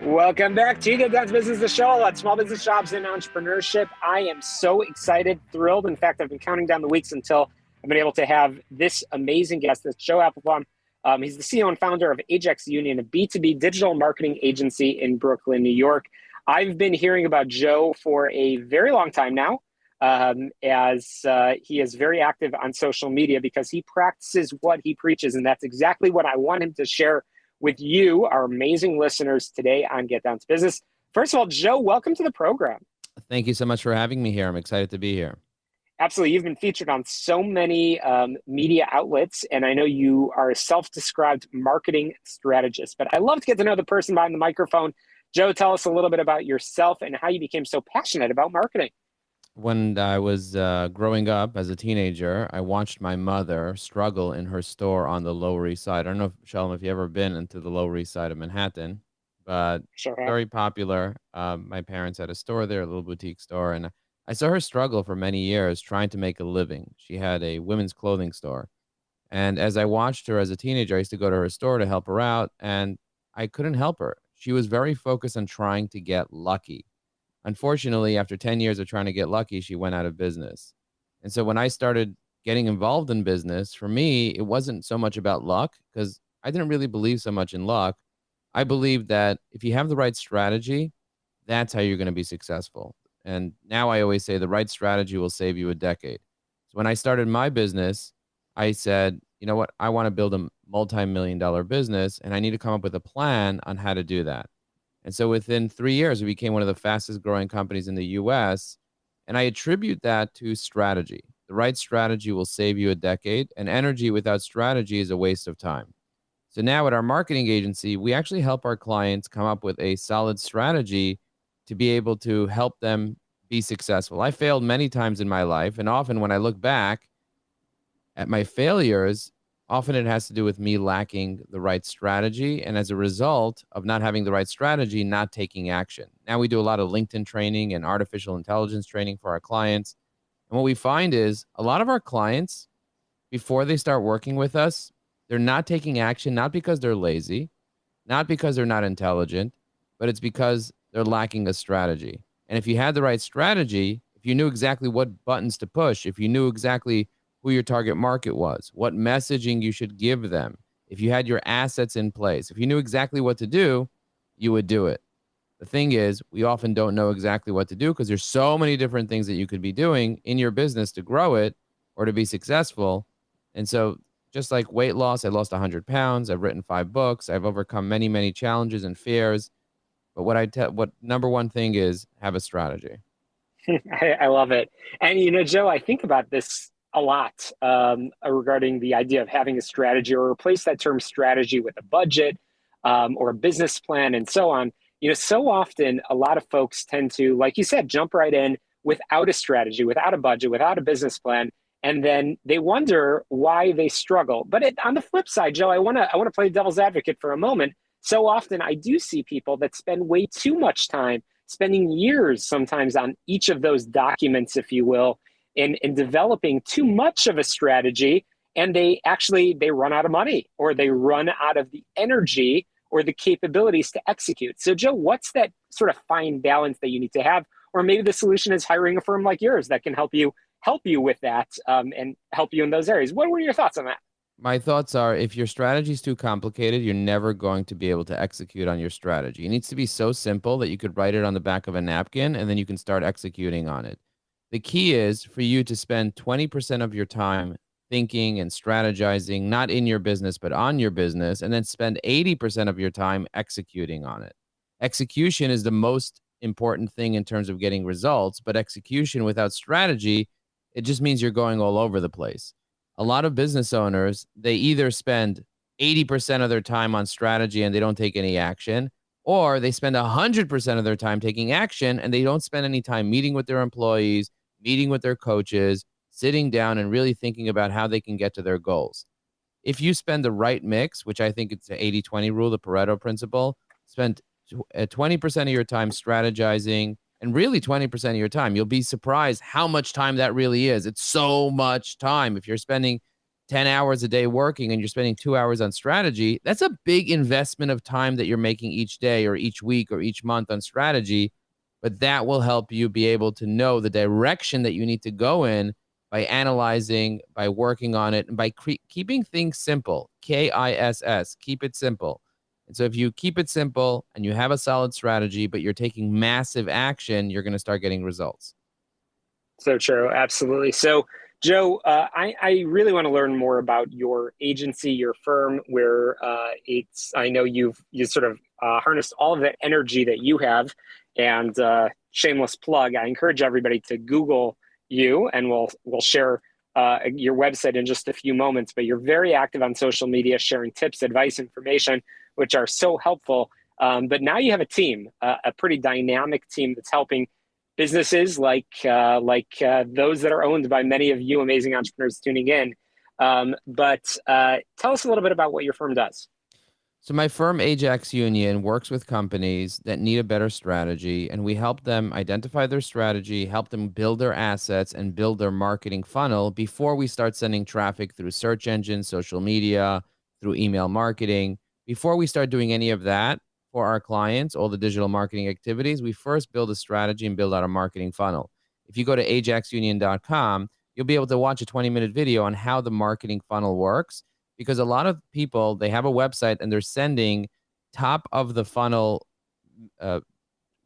Welcome back to Get Down to Business, the show about small business, jobs, and entrepreneurship. I am so excited, thrilled. In fact, I've been counting down the weeks until I've been able to have this amazing guest, this Joe Apfelbaum. He's the CEO and founder of Ajax Union, a B2B digital marketing agency in Brooklyn, New York. I've been hearing about Joe for a very long time now, as he is very active on social media because he practices what he preaches, and that's exactly what I want him to share with you, our amazing listeners today on Get Down to Business. First of all, Joe, welcome to the program. Thank you so much for having me here. I'm excited to be here. Absolutely. You've been featured on so many media outlets, and I know you are a self-described marketing strategist, but I love to get to know the person behind the microphone. Joe, tell us a little bit about yourself and how you became so passionate about marketing. When I was growing up as a teenager, I watched my mother struggle in her store on the Lower East Side. I don't know, Shalom, if you've ever been into the Lower East Side of Manhattan, but Sure have. very popular. My parents had a store there, a little boutique store, and I saw her struggle for many years trying to make a living. She had a women's clothing store. And as I watched her as a teenager, I used to go to her store to help her out, and I couldn't help her. She was very focused on trying to get lucky. Unfortunately, after 10 years of trying to get lucky, she went out of business. And so when I started getting involved in business, for me, it wasn't so much about luck because I didn't really believe so much in luck. I believed that if you have the right strategy, that's how you're going to be successful. And now I always say the right strategy will save you a decade. So when I started my business, I said, you know what? I want to build a multi-million-dollar business, and I need to come up with a plan on how to do that. And so within 3 years, we became one of the fastest growing companies in the US. And I attribute that to strategy. The right strategy will save you a decade, and energy without strategy is a waste of time. So now at our marketing agency, we actually help our clients come up with a solid strategy to be able to help them be successful. I failed many times in my life, and often when I look back at my failures, often it has to do with me lacking the right strategy. And as a result of not having the right strategy, not taking action. Now we do a lot of LinkedIn training and artificial intelligence training for our clients. And what we find is a lot of our clients, before they start working with us, they're not taking action, not because they're lazy, not because they're not intelligent, but it's because they're lacking a strategy. And if you had the right strategy, if you knew exactly what buttons to push, if you knew exactly who your target market was, what messaging you should give them, if you had your assets in place, if you knew exactly what to do, you would do it. The thing is, we often don't know exactly what to do because there's so many different things that you could be doing in your business to grow it or to be successful. And so just like weight loss, I lost 100 pounds. I've written 5 books. I've overcome many, many challenges and fears. But what number one thing is have a strategy. I love it. And, Joe, I think about this a lot regarding the idea of having a strategy, or replace that term strategy with a budget or a business plan and so on. So often a lot of folks tend to, like you said, jump right in without a strategy, without a budget, without a business plan. And then they wonder why they struggle. But on the flip side, Joe, I want to play devil's advocate for a moment. So often I do see people that spend way too much time, spending years sometimes on each of those documents, if you will, in developing too much of a strategy, and they run out of money, or they run out of the energy or the capabilities to execute. So Joe, what's that sort of fine balance that you need to have? Or maybe the solution is hiring a firm like yours that can help you with that and help you in those areas. What were your thoughts on that? My thoughts are if your strategy is too complicated, you're never going to be able to execute on your strategy. It needs to be so simple that you could write it on the back of a napkin and then you can start executing on it. The key is for you to spend 20% of your time thinking and strategizing, not in your business, but on your business, and then spend 80% of your time executing on it. Execution is the most important thing in terms of getting results, but execution without strategy, it just means you're going all over the place. A lot of business owners, they either spend 80% of their time on strategy and they don't take any action, or they spend 100% of their time taking action and they don't spend any time meeting with their employees, meeting with their coaches, sitting down and really thinking about how they can get to their goals. If you spend the right mix, which I think it's the 80-20 rule, the Pareto principle, spend 20% of your time strategizing, and really 20% of your time, you'll be surprised how much time that really is. It's so much time. If you're spending 10 hours a day working and you're spending 2 hours on strategy, that's a big investment of time that you're making each day or each week or each month on strategy. But that will help you be able to know the direction that you need to go in by analyzing, by working on it, and by keeping things simple. KISS, keep it simple. And so if you keep it simple and you have a solid strategy, but you're taking massive action, you're going to start getting results. So true. Absolutely. So, Joe, I really want to learn more about your agency, your firm, where I know you sort of harnessed all of that energy that you have. And shameless plug, I encourage everybody to Google you, and we'll share your website in just a few moments. But you're very active on social media, sharing tips, advice, information, which are so helpful. But now you have a team, a pretty dynamic team that's helping businesses like those that are owned by many of you amazing entrepreneurs tuning in. But tell us a little bit about what your firm does. So my firm, Ajax Union, works with companies that need a better strategy, and we help them identify their strategy, help them build their assets, and build their marketing funnel before we start sending traffic through search engines, social media, through email marketing. Before we start doing any of that for our clients, all the digital marketing activities, we first build a strategy and build out a marketing funnel. If you go to ajaxunion.com, you'll be able to watch a 20-minute video on how the marketing funnel works. Because a lot of people, they have a website and they're sending top of the funnel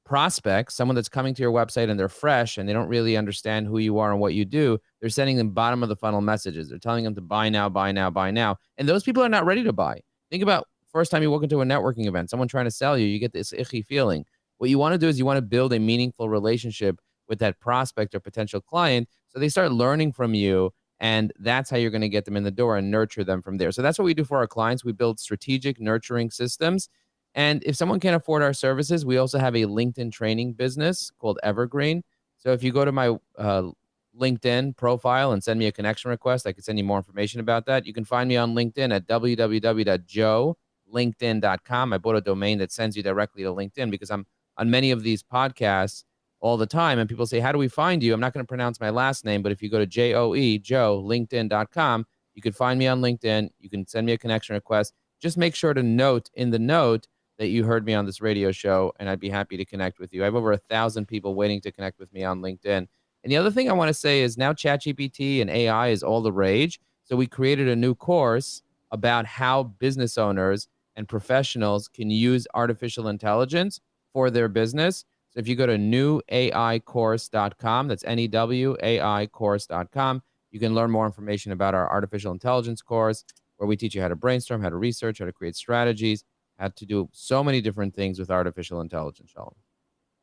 prospects, someone that's coming to your website and they're fresh and they don't really understand who you are and what you do. They're sending them bottom of the funnel messages. They're telling them to buy now, buy now, buy now. And those people are not ready to buy. Think about first time you walk into a networking event, someone trying to sell you, you get this icky feeling. What you want to do is you want to build a meaningful relationship with that prospect or potential client so they start learning from you. And that's how you're going to get them in the door and nurture them from there. So that's what we do for our clients. We build strategic nurturing systems. And if someone can't afford our services, we also have a LinkedIn training business called Evergreen. So if you go to my LinkedIn profile and send me a connection request, I can send you more information about that. You can find me on LinkedIn at www.joelinkedin.com. I bought a domain that sends you directly to LinkedIn because I'm on many of these podcasts all the time. And people say, how do we find you? I'm not going to pronounce my last name, but if you go to Joe, LinkedIn.com, you can find me on LinkedIn. You can send me a connection request. Just make sure to note in the note that you heard me on this radio show, and I'd be happy to connect with you. I have over 1,000 people waiting to connect with me on LinkedIn. And the other thing I want to say is now ChatGPT and AI is all the rage. So we created a new course about how business owners and professionals can use artificial intelligence for their business. So if you go to newaicourse.com, that's NEWAIcourse.com, you can learn more information about our artificial intelligence course, where we teach you how to brainstorm, how to research, how to create strategies, how to do so many different things with artificial intelligence, Shalom.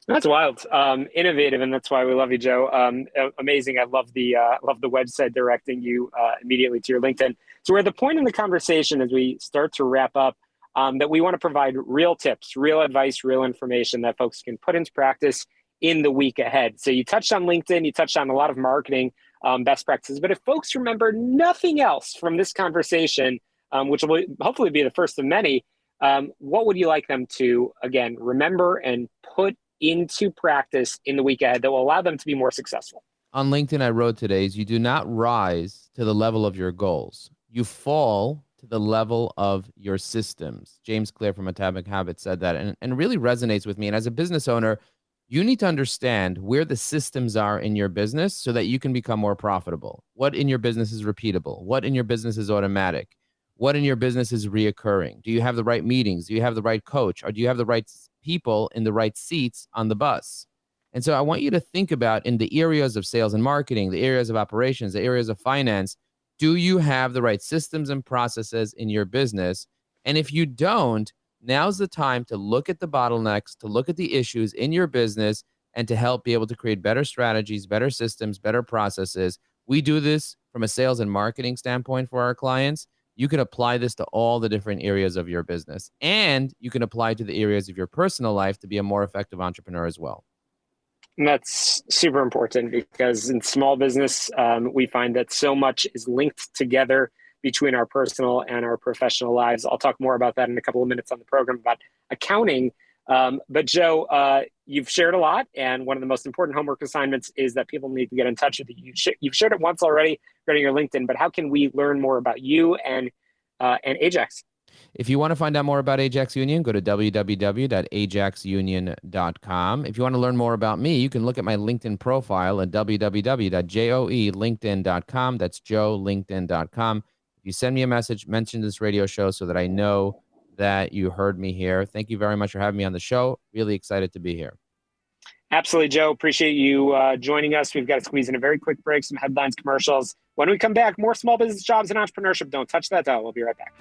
That's wild, innovative, and that's why we love you, Joe. Amazing. I love the website directing you immediately to your LinkedIn. So we're at the point in the conversation as we start to wrap up that we want to provide real tips, real advice, real information that folks can put into practice in the week ahead. So you touched on LinkedIn, you touched on a lot of marketing best practices, but if folks remember nothing else from this conversation, which will hopefully be the first of many, what would you like them to, again, remember and put into practice in the week ahead that will allow them to be more successful? On LinkedIn, I wrote today, is you do not rise to the level of your goals. You fall to the level of your systems. James Clear from Atomic Habits said that, and really resonates with me. And as a business owner, you need to understand where the systems are in your business so that you can become more profitable. What in your business is repeatable? What in your business is automatic? What in your business is reoccurring? Do you have the right meetings? Do you have the right coach? Or do you have the right people in the right seats on the bus? And so I want you to think about in the areas of sales and marketing, the areas of operations, the areas of finance, do you have the right systems and processes in your business? And if you don't, now's the time to look at the bottlenecks, to look at the issues in your business, and to help be able to create better strategies, better systems, better processes. We do this from a sales and marketing standpoint for our clients. You can apply this to all the different areas of your business, and you can apply to the areas of your personal life to be a more effective entrepreneur as well. And that's super important because in small business, we find that so much is linked together between our personal and our professional lives. I'll talk more about that in a couple of minutes on the program about accounting But Joe, you've shared a lot, and one of the most important homework assignments is that people need to get in touch with you. You've shared it once already regarding your LinkedIn, but how can we learn more about you and Ajax? If you want to find out more about Ajax Union, go to www.ajaxunion.com. If you want to learn more about me, you can look at my LinkedIn profile at www.joelinkedin.com. That's joelinkedin.com. If you send me a message, mention this radio show so that I know that you heard me here. Thank you very much for having me on the show. Really excited to be here. Absolutely, Joe. Appreciate you joining us. We've got to squeeze in a very quick break, some headlines, commercials. When we come back, more small business jobs and entrepreneurship. Don't touch that dial. We'll be right back.